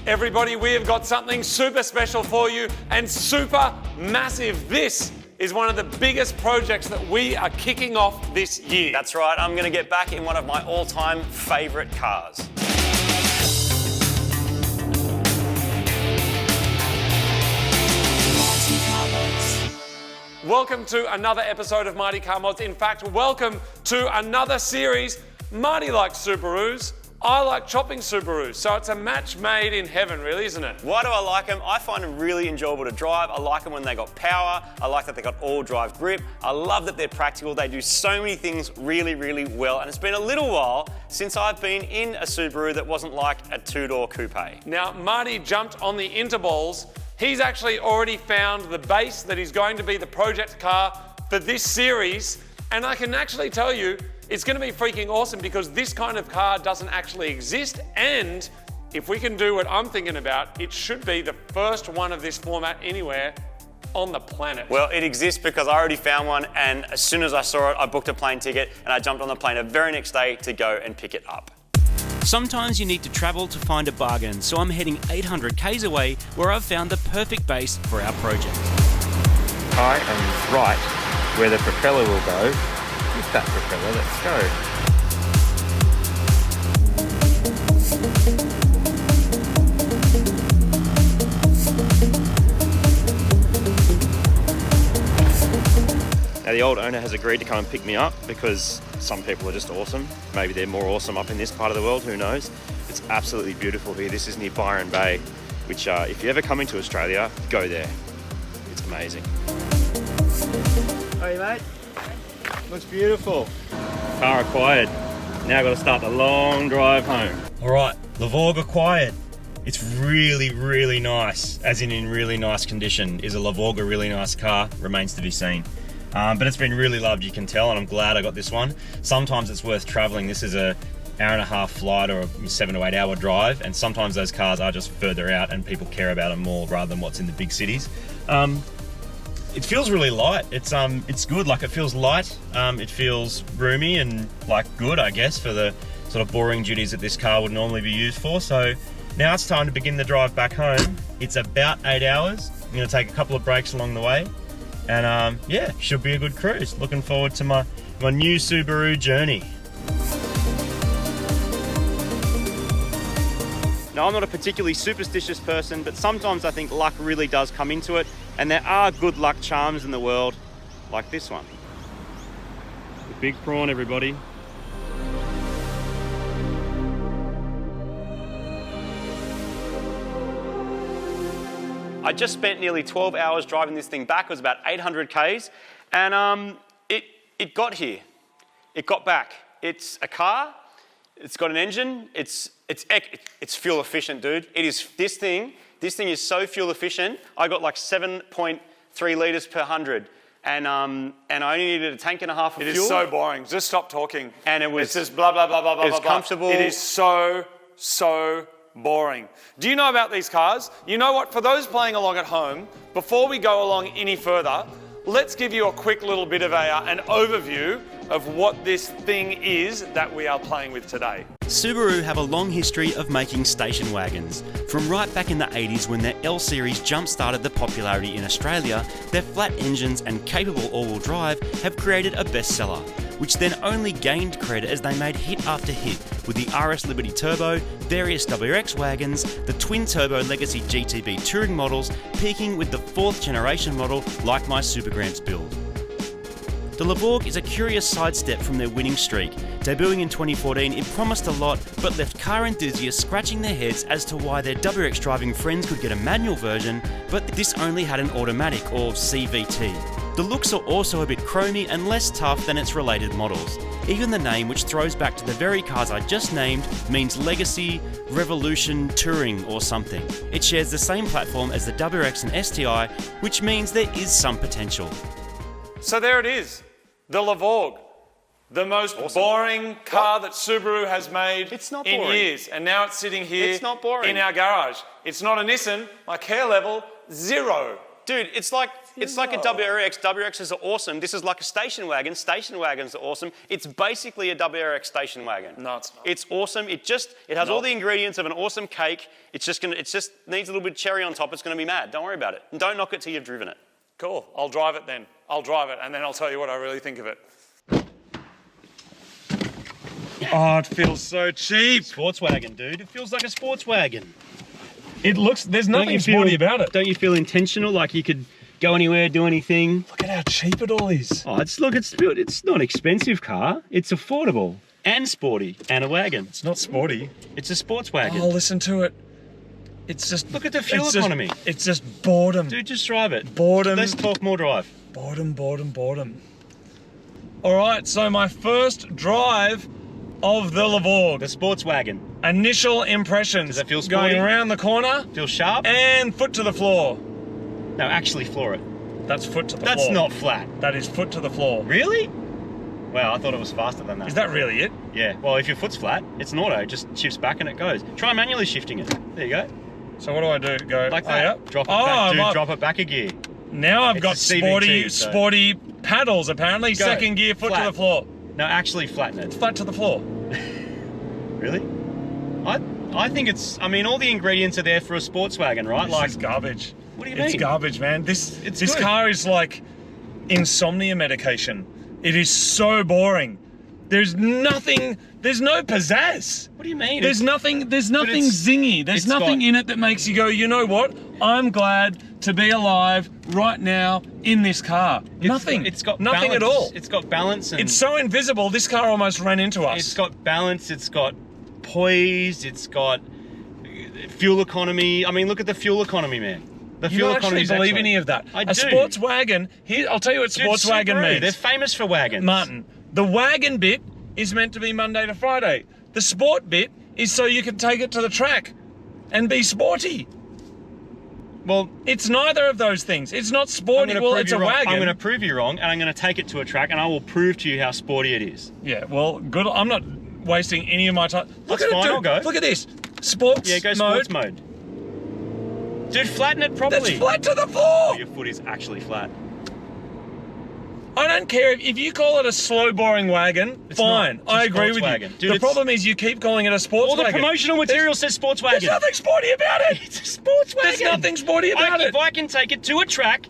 Everybody, we have got something super special for you and super massive. This is one of the biggest projects that we are kicking off this year. That's right, I'm going to get back in one of my all-time favourite cars. Welcome to another episode of Marty Car Mods. In fact, welcome to another series. Marty likes Subarus. I like chopping Subarus. So it's a match made in heaven, really, isn't it? Why do I like them? I find them really enjoyable to drive. I like them when they got power. I like that they got all-drive grip. I love that they're practical. They do so many things really, really well. And it's been a little while since I've been in a Subaru that wasn't like a two-door coupe. Now, Marty jumped on the interballs. He's actually already found the base that is going to be the project car for this series. And I can actually tell you, it's going to be freaking awesome because this kind of car doesn't actually exist. And if we can do what I'm thinking about, it should be the first one of this format anywhere on the planet. Well, it exists because I already found one, and as soon as I saw it, I booked a plane ticket and I jumped on the plane the very next day to go and pick it up. Sometimes you need to travel to find a bargain, so I'm heading 800 k's away where I've found the perfect base for our project. I am right where the propeller will go. With that propeller, let's go. Now the old owner has agreed to come and pick me up because some people are just awesome. Maybe they're more awesome up in this part of the world, who knows? It's absolutely beautiful here. This is near Byron Bay, which if you ever come into Australia, go there. It's amazing. Hey mate, looks beautiful. Car acquired. Now I've got to start the long drive home. All right, Levorg acquired. It's really, really nice, as in really nice condition. Is a Levorg a really nice car? Remains to be seen. But it's been really loved, you can tell, and I'm glad I got this one. Sometimes it's worth traveling. This is an hour-and-a-half flight or a 7 to 8 hour drive, and sometimes those cars are just further out and people care about them more rather than what's in the big cities. It feels really light. It's good. Like, it feels light. It feels roomy and like good, I guess, for the sort of boring duties that this car would normally be used for. So now it's time to begin the drive back home. It's about 8 hours. I'm going to take a couple of breaks along the way. And yeah, should be a good cruise. Looking forward to my new Subaru journey. Now, I'm not a particularly superstitious person, but sometimes I think luck really does come into it, and there are good luck charms in the world, like this one. The Big Prawn, everybody. I just spent nearly 12 hours driving this thing back. It was about 800 k's, and it got here. It got back. It's a car. It's got an engine. It's fuel efficient, dude. It is this thing is so fuel efficient. I got like 7.3 litres per 100, and I only needed a tank and a half of fuel. It is so boring. Just stop talking. And it was it's just blah blah blah blah blah. It's comfortable. It is so boring. Do you know about these cars? You know what? For those playing along at home, before we go along any further, let's give you a quick little bit of an overview of what this thing is that we are playing with today. Subaru have a long history of making station wagons. From right back in the 80s when their L Series jump-started the popularity in Australia, their flat engines and capable all-wheel drive have created a bestseller, which then only gained credit as they made hit after hit with the RS Liberty Turbo, various WRX wagons, the twin-turbo Legacy GTB touring models, peaking with the 4th generation model like my Super Gramps build. The Levorg is a curious sidestep from their winning streak. Debuting in 2014, it promised a lot, but left car enthusiasts scratching their heads as to why their WRX driving friends could get a manual version, but this only had an automatic, or CVT. The looks are also a bit chromy and less tough than its related models. Even the name, which throws back to the very cars I just named, means Legacy, Revolution, Touring or something. It shares the same platform as the WRX and STI, which means there is some potential. So there it is, the Levorg, the most boring car that Subaru has made in years. And now it's sitting here in our garage. It's not a Nissan, my care level, 0. Dude, it's like a WRX. WRXs are awesome. This is like a station wagon. Station wagons are awesome. It's basically a WRX station wagon. No, it's not. It's awesome. It has all the ingredients of an awesome cake. It just needs a little bit of cherry on top. It's going to be mad. Don't worry about it. And don't knock it till you've driven it. Cool. I'll drive it then. I'll drive it, and then I'll tell you what I really think of it. Oh, it feels so cheap. Sports wagon, dude. It feels like a sports wagon. It looks, there's nothing sporty about it. Don't you feel intentional, like you could go anywhere, do anything? Look at how cheap it all is. Oh, it's not an expensive car. It's affordable and sporty and a wagon. It's not sporty. It's a sports wagon. Oh, listen to it. It's just... Look at the fuel economy. It's just boredom. Dude, just drive it. Boredom. Let's talk more drive. Boredom, boredom, boredom. All right, so my first drive of the Levorg. The sports wagon. Initial impressions. Does that feel sporty? Going around the corner. Feel sharp? And foot to the floor. No, actually floor it. That's foot to the floor. That's not flat. That is foot to the floor. Really? Wow, I thought it was faster than that. Is that really it? Yeah, well, if your foot's flat, it's an auto. It just shifts back and it goes. Try manually shifting it. There you go. So what do I do? Go like that. Yeah? Drop it back, dude. Drop it back a gear. Now I've got It's a CVT, sporty paddles, apparently. Go. Second gear, foot Flat. to the floor. No, actually flatten it. Flat to the floor. Really? I think it's, I mean, all the ingredients are there for a sports wagon, right? This is garbage. What do you mean? It's garbage, man. This good. car is like insomnia medication. It is so boring. There's no pizzazz. What do you mean? There's nothing zingy. There's nothing in it that makes you go, you know what? I'm glad to be alive right now in this car. Nothing. It's got nothing balance. at all. It's got balance. And it's so invisible, this car almost ran into us. It's got balance, it's got poise, it's got fuel economy. I mean, look at the fuel economy, man. The You fuel don't economy actually believe any of that. I A do. sports wagon, here, I'll tell you what sports wagon Subaru, means. they're famous for wagons. Martin, the wagon bit is meant to be Monday to Friday. The sport bit is so you can take it to the track and be sporty. Well, It's neither of those things. It's not sporty. Well, it's a wagon. I'm going to prove you wrong, and I'm going to take it to a track, and I will prove to you how sporty it is. Yeah, well, good. I'm not wasting any of my time. Look That's at fine, it, I'll dude. go. Look at this. Sports Yeah, go mode. sports mode. Dude, flatten it properly. That's flat to the floor. Your foot is actually flat. I don't care if you call it a slow, boring wagon. It's fine, not. It's a I agree sports with wagon. you. Dude, the it's- problem is you keep calling it a sports All the wagon. promotional material says sports There's wagon. nothing sporty about it. It's a sports wagon. There's nothing sporty about it. If I can take it to a track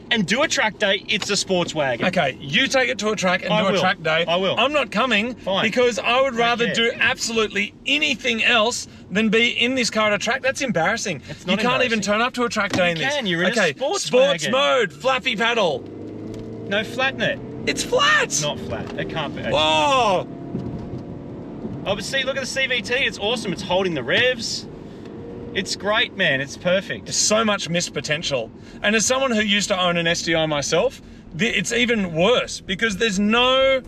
and do a track day, it's a sports wagon. Okay, you take it to a track and I do will. a track day. I will. I'm not coming Fine. because I would rather care. do absolutely anything else than be in this car at a track. That's embarrassing. It's You not can't even embarrassing. turn up to a track day in this. can, you're in a okay, sports wagon. mode, flappy paddle. No, flatten it. It's flat. It's not flat. It can't be. Oh, Oh, but see, look at the CVT. It's awesome. It's holding the revs. It's great, man. It's perfect. there's so much missed potential. And as someone who used to own an STI myself, it's even worse because there's no,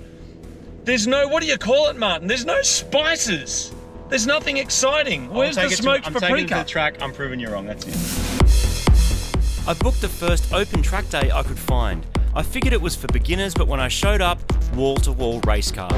what do you call it, Martin? There's no spices. There's nothing exciting. Where's the smoked I'm taking it to the paprika? track. I'm proving you wrong. That's it. I booked the first open track day I could find. I figured it was for beginners, but when I showed up, wall-to-wall race cars.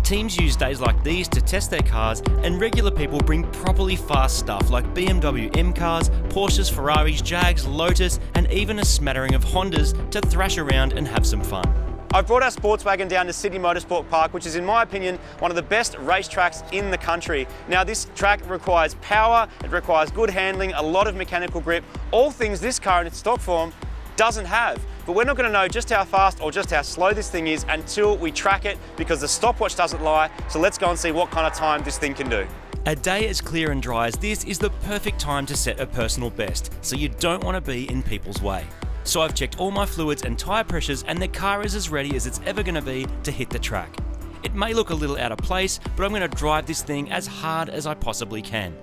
Teams use days like these to test their cars, and regular people bring properly fast stuff like BMW M cars, Porsches, Ferraris, Jags, Lotus, and even a smattering of Hondas to thrash around and have some fun. I've brought our sports wagon down to Sydney Motorsport Park, which is, in my opinion, one of the best racetracks in the country. Now, this track requires power, it requires good handling, a lot of mechanical grip, all things this car in its stock form doesn't have. But we're not going to know just how fast or just how slow this thing is until we track it, because the stopwatch doesn't lie. So let's go and see what kind of time this thing can do. A day as clear and dry as this is the perfect time to set a personal best, so you don't want to be in people's way. So I've checked all my fluids and tyre pressures, and the car is as ready as it's ever going to be to hit the track. It may look a little out of place, but I'm going to drive this thing as hard as I possibly can.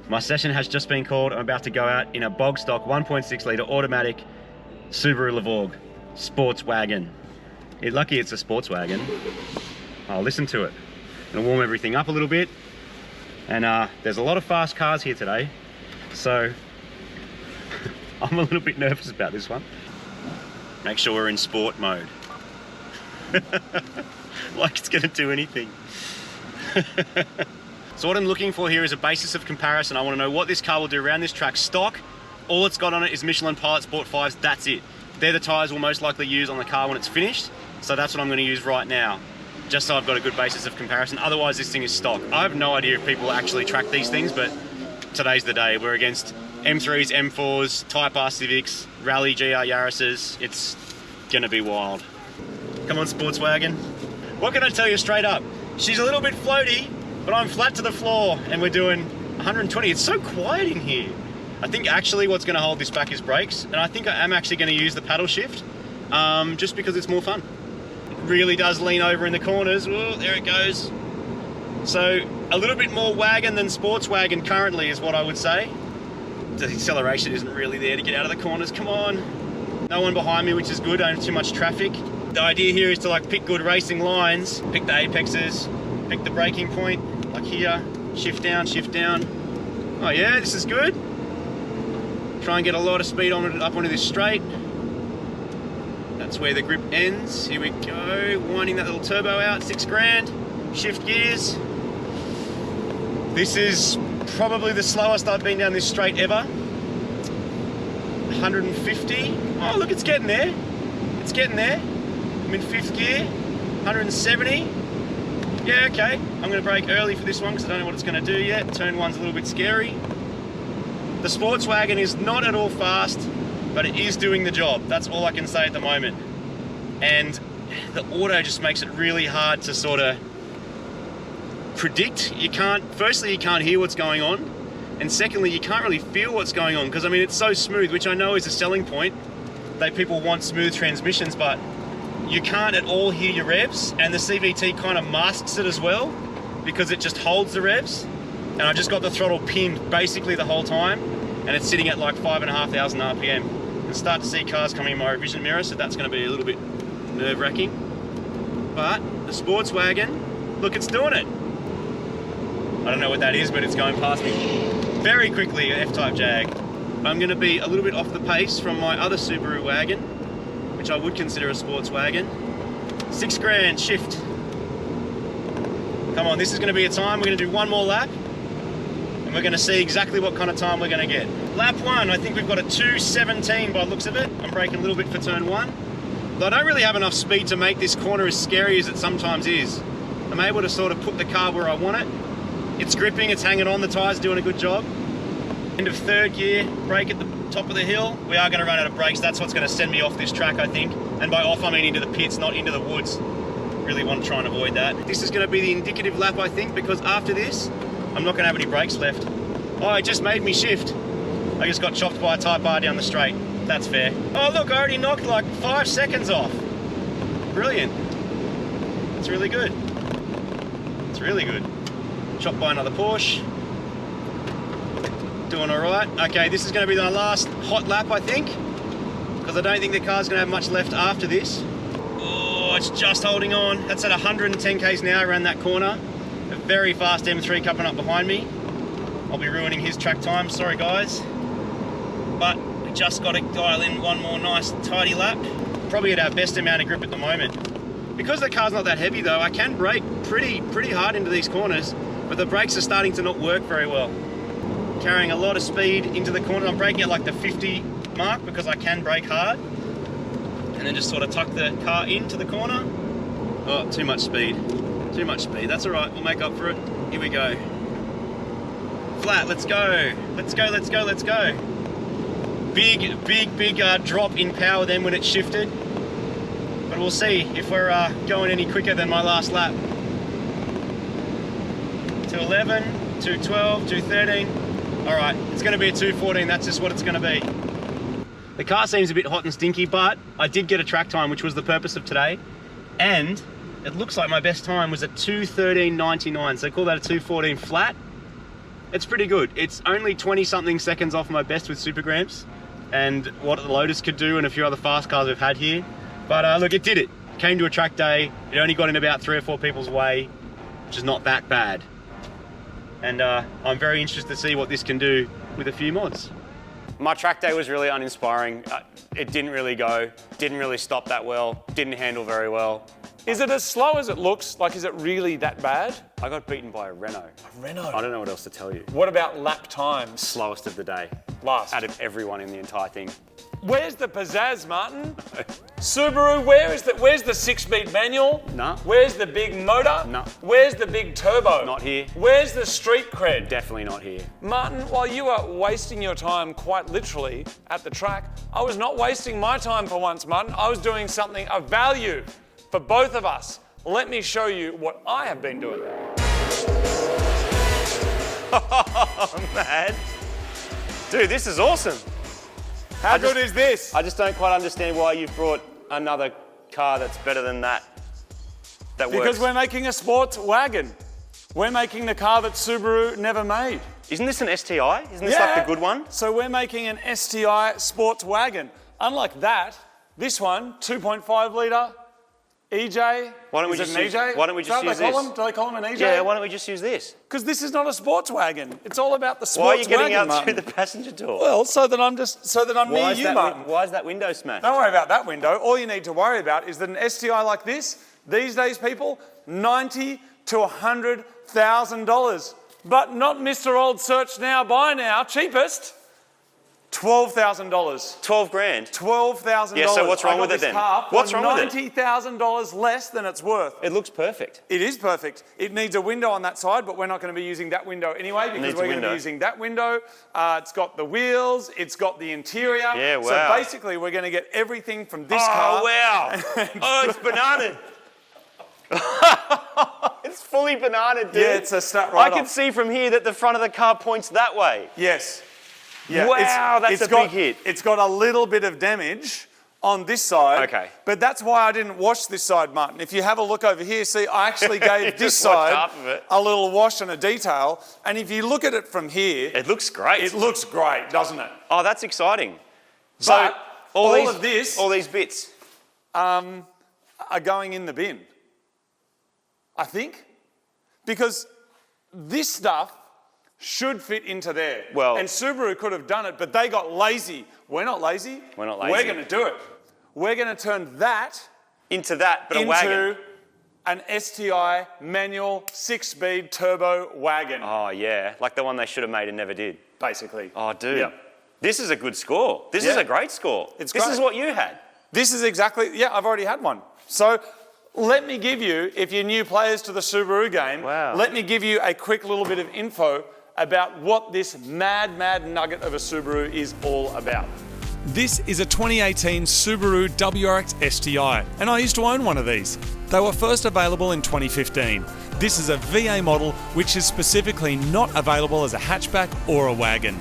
My session has just been called. I'm about to go out in a bog stock 1.6 litre automatic Subaru Levorg sports wagon. Lucky it's a sports wagon. I'll listen to it. I'm going to warm everything up a little bit. And there's a lot of fast cars here today, so I'm a little bit nervous about this one. Make sure we're in sport mode. Like it's gonna do anything. So what I'm looking for here is a basis of comparison. I want to know what this car will do around this track stock. All it's got on it is Michelin Pilot Sport 5s, that's it. They're the tyres we'll most likely use on the car when it's finished. So that's what I'm going to use right now, just so I've got a good basis of comparison. Otherwise, this thing is stock. I have no idea if people actually track these things, but today's the day. We're against M3s, M4s, Type R Civics, Rally GR Yaris's. It's gonna be wild. Come on, Sportswagon. What can I tell you straight up? She's a little bit floaty, but I'm flat to the floor and we're doing 120. It's so quiet in here. I think actually what's gonna hold this back is brakes, and I think I am actually gonna use the paddle shift, just because it's more fun. It really does lean over in the corners. Whoa, there it goes. So a little bit more wagon than Sportswagon currently is what I would say. The acceleration isn't really there to get out of the corners. Come on. No one behind me, which is good. I don't have too much traffic. The idea here is to like pick good racing lines, pick the apexes, pick the braking point, like here, shift down, shift down. Oh yeah, this is good. Try and get a lot of speed on it up onto this straight. That's where the grip ends. Here we go, winding that little turbo out, 6 grand. Shift gears. This is probably the slowest I've been down this straight ever. 150. Oh look, it's getting there. It's getting there. I'm in 5th gear. 170. Yeah, okay. I'm going to brake early for this one because I don't know what it's going to do yet. Turn 1's a little bit scary. The Sportswagon is not at all fast, but it is doing the job. That's all I can say at the moment. And the auto just makes it really hard to sort of predict. Firstly, you can't hear what's going on. And secondly, you can't really feel what's going on because, I mean, it's so smooth, which I know is a selling point. People want smooth transmissions, but you can't at all hear your revs, and the CVT kind of masks it as well because it just holds the revs. And I've just got the throttle pinned basically the whole time, and it's sitting at like 5,500 RPM. And start to see cars coming in my revision mirror, so that's going to be a little bit nerve-wracking. But the Sportswagon, look, it's doing it. I don't know what that is, but it's going past me very quickly, an F-Type Jag. I'm going to be a little bit off the pace from my other Subaru Wagon, which I would consider a Sportswagon. 6 grand, shift. Come on, this is going to be a time. We're going to do one more lap, and we're going to see exactly what kind of time we're going to get. Lap 1, I think we've got a 2:17 by the looks of it. I'm braking a little bit for turn 1. But I don't really have enough speed to make this corner as scary as it sometimes is. I'm able to sort of put the car where I want it. It's gripping, it's hanging on, the tyre's doing a good job. End of 3rd gear, brake at the top of the hill. We are going to run out of brakes. That's what's going to send me off this track, I think. And by off, I mean into the pits, not into the woods. Really want to try and avoid that. This is going to be the indicative lap, I think, because after this, I'm not going to have any brakes left. Oh, it just made me shift. I just got chopped by a Type R down the straight. That's fair. Oh, look, I already knocked like 5 seconds off. Brilliant. It's really good. It's really good. Chopped by another Porsche. Doing all right. Okay, this is going to be my last hot lap, I think, because I don't think the car's going to have much left after this. Oh, it's just holding on. That's at 110 k's an hour around that corner. A very fast M3 coming up behind me. I'll be ruining his track time. Sorry, guys. But we just got to dial in one more nice, tidy lap. Probably at our best amount of grip at the moment. Because the car's not that heavy, though, I can brake pretty hard into these corners, but the brakes are starting to not work very well. Carrying a lot of speed into the corner. I'm braking at like the 50 mark because I can brake hard. And then just sort of tuck the car into the corner. Oh, too much speed. Too much speed. That's all right. We'll make up for it. Here we go. Flat. Let's go. Let's go, let's go, let's go. Big drop in power then when it shifted. But we'll see if we're going any quicker than my last lap. 211, 212, 213. All right, it's going to be a 214. That's just what it's going to be. The car seems a bit hot and stinky, but I did get a track time, which was the purpose of today. And it looks like my best time was a 213.99. So call that a 214 flat. It's pretty good. It's only 20-something seconds off my best with Supergramps and what the Lotus could do and a few other fast cars we've had here. But look, it did it. Came to a track day. It only got in about 3 or 4 people's way, which is not that bad. And I'm very interested to see what this can do with a few mods. My track day was really uninspiring. It didn't really go, didn't really stop that well, didn't handle very well. Is it as slow as it looks? Like, is it really that bad? I got beaten by a Renault. Renault. I don't know what else to tell you. What about lap times? Slowest of the day. Last. Out of everyone in the entire thing. Where's the pizzazz, Martin? Subaru, where's the 6-speed manual? No. Where's the big motor? No. Where's the big turbo? Not here. Where's the street cred? Definitely not here. Martin, while you are wasting your time quite literally at the track, I was not wasting my time for once, Martin. I was doing something of value for both of us. Let me show you what I have been doing. Oh, man. Dude, this is awesome. How good is this? I just don't quite understand why you've brought another car that's better than that. That works. Because we're making a sports wagon. We're making the car that Subaru never made. Isn't this an STI? Isn't this like the good one? So we're making an STI sports wagon. Unlike that, this one, 2.5 litre, EJ. Why don't we just use this? Do they call them an EJ? Yeah, why don't we just use this? Because this is not a sports wagon. It's all about the sports Why are you getting wagon, out Martin. through the passenger door? Well, so that I'm near you, Martin. Why is that window smashed? Don't worry about that window. All you need to worry about is that an STI like this, these days, people, $90,000 to $100,000. But not Mr. Old Search Now, Buy Now, cheapest. $12,000. 12 grand? $12,000. Yeah, so what's wrong with it then? What's wrong with it? $90,000 less than it's worth. It looks perfect. It is perfect. It needs a window on that side, but we're not going to be using that window anyway because we're going to be using that window. It's got the wheels, it's got the interior. Yeah, wow. So basically, we're going to get everything from this car. Oh, wow. Oh, it's banana. It's fully banana, dude. Yeah, it's a start right I can see from here that the front of the car points that way. Yes. Yeah, wow, that's a big hit. It's got a little bit of damage on this side. Okay. But that's why I didn't wash this side, Martin. If you have a look over here, see, I actually gave this side half of it. a little wash and a detail. And if you look at it from here, It looks great. it looks great, doesn't it? Oh, that's exciting. But all these bits. are going in the bin. I think. Because this stuff should fit into there. Well- and Subaru could have done it, but they got lazy. We're not lazy. We're not lazy. We're going to do it. We're going to turn that Into that, but a into wagon. an STI manual 6-speed turbo wagon, Oh, yeah. Like the one they should have made and never did. basically. Oh, dude. Yeah. This is a good score. This is Yeah. a great score. It's This great. is what you had. This is exactly, yeah, I've already had one. So let me give you, if you're new players to the Subaru game, Wow. let me give you a quick little bit of info about what this mad nugget of a Subaru is all about. This is a 2018 Subaru WRX STI, and I used to own one of these. They were first available in 2015. This is a VA model which is specifically not available as a hatchback or a wagon.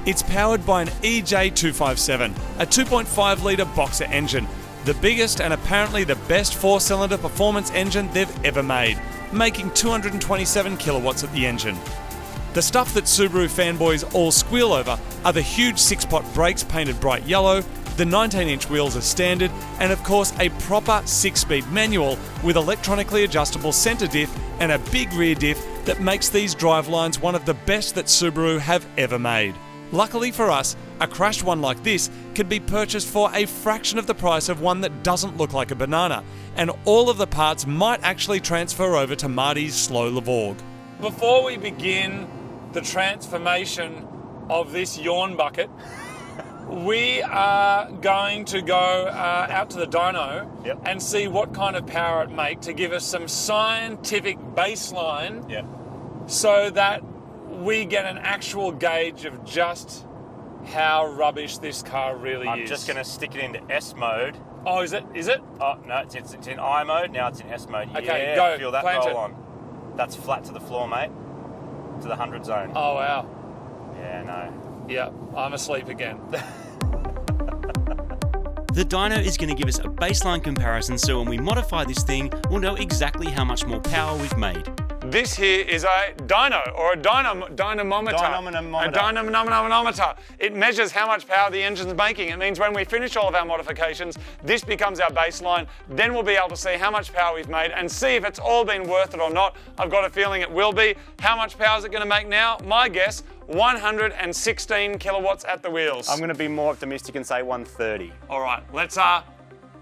It's powered by an EJ257, a 2.5 litre boxer engine, the biggest and apparently the best 4-cylinder performance engine they've ever made, making 227 kilowatts at the engine. The stuff that Subaru fanboys all squeal over are the huge 6-pot brakes painted bright yellow, the 19-inch wheels as standard, and of course a proper 6-speed manual with electronically adjustable centre diff and a big rear diff that makes these drivelines one of the best that Subaru have ever made. Luckily for us, a crashed one like this can be purchased for a fraction of the price of one that doesn't look like a banana, and all of the parts might actually transfer over to Marty's slow Levorg. Before we begin the transformation of this yawn bucket, we are going to go out to the dyno and see what kind of power it makes to give us some scientific baseline so that we get an actual gauge of just how rubbish this car really is. I'm just going to stick it into S mode. Oh, is it? Oh, no, it's in I mode, now it's in S mode. Okay, yeah, go, I feel that plant roll it. on. That's flat to the floor, mate. To the 100 zone. Oh, wow. Yeah, no. Yeah, I'm asleep again. The dyno is going to give us a baseline comparison, so when we modify this thing, we'll know exactly how much more power we've made. This here is a dyno, or a dynamometer. Dynamometer. A dynamometer. It measures how much power the engine's making. It means when we finish all of our modifications, this becomes our baseline. Then we'll be able to see how much power we've made and see if it's all been worth it or not. I've got a feeling it will be. How much power is it going to make now? My guess, 116 kilowatts at the wheels. I'm going to be more optimistic and say 130. All right, let's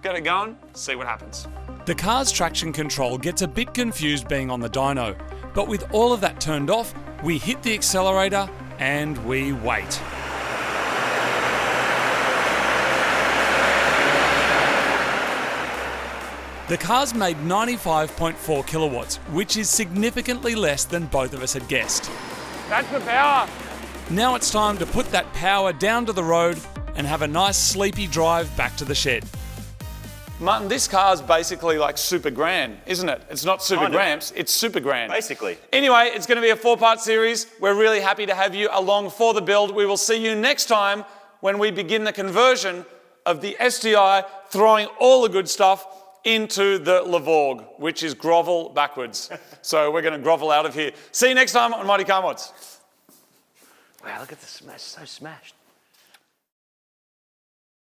get it going, see what happens. The car's traction control gets a bit confused being on the dyno, but with all of that turned off, we hit the accelerator and we wait. The car's made 95.4 kilowatts, which is significantly less than both of us had guessed. That's the power. Now it's time to put that power down to the road and have a nice sleepy drive back to the shed. Martin, this car's basically like super grand, isn't it? It's not super gramps, it's super grand. Basically. Anyway, it's going to be a 4-part series. We're really happy to have you along for the build. We will see you next time when we begin the conversion of the STI, throwing all the good stuff into the Levorg, which is grovel backwards. So we're going to grovel out of here. See you next time on Mighty Car Mods. Wow, look at this smash, so smashed.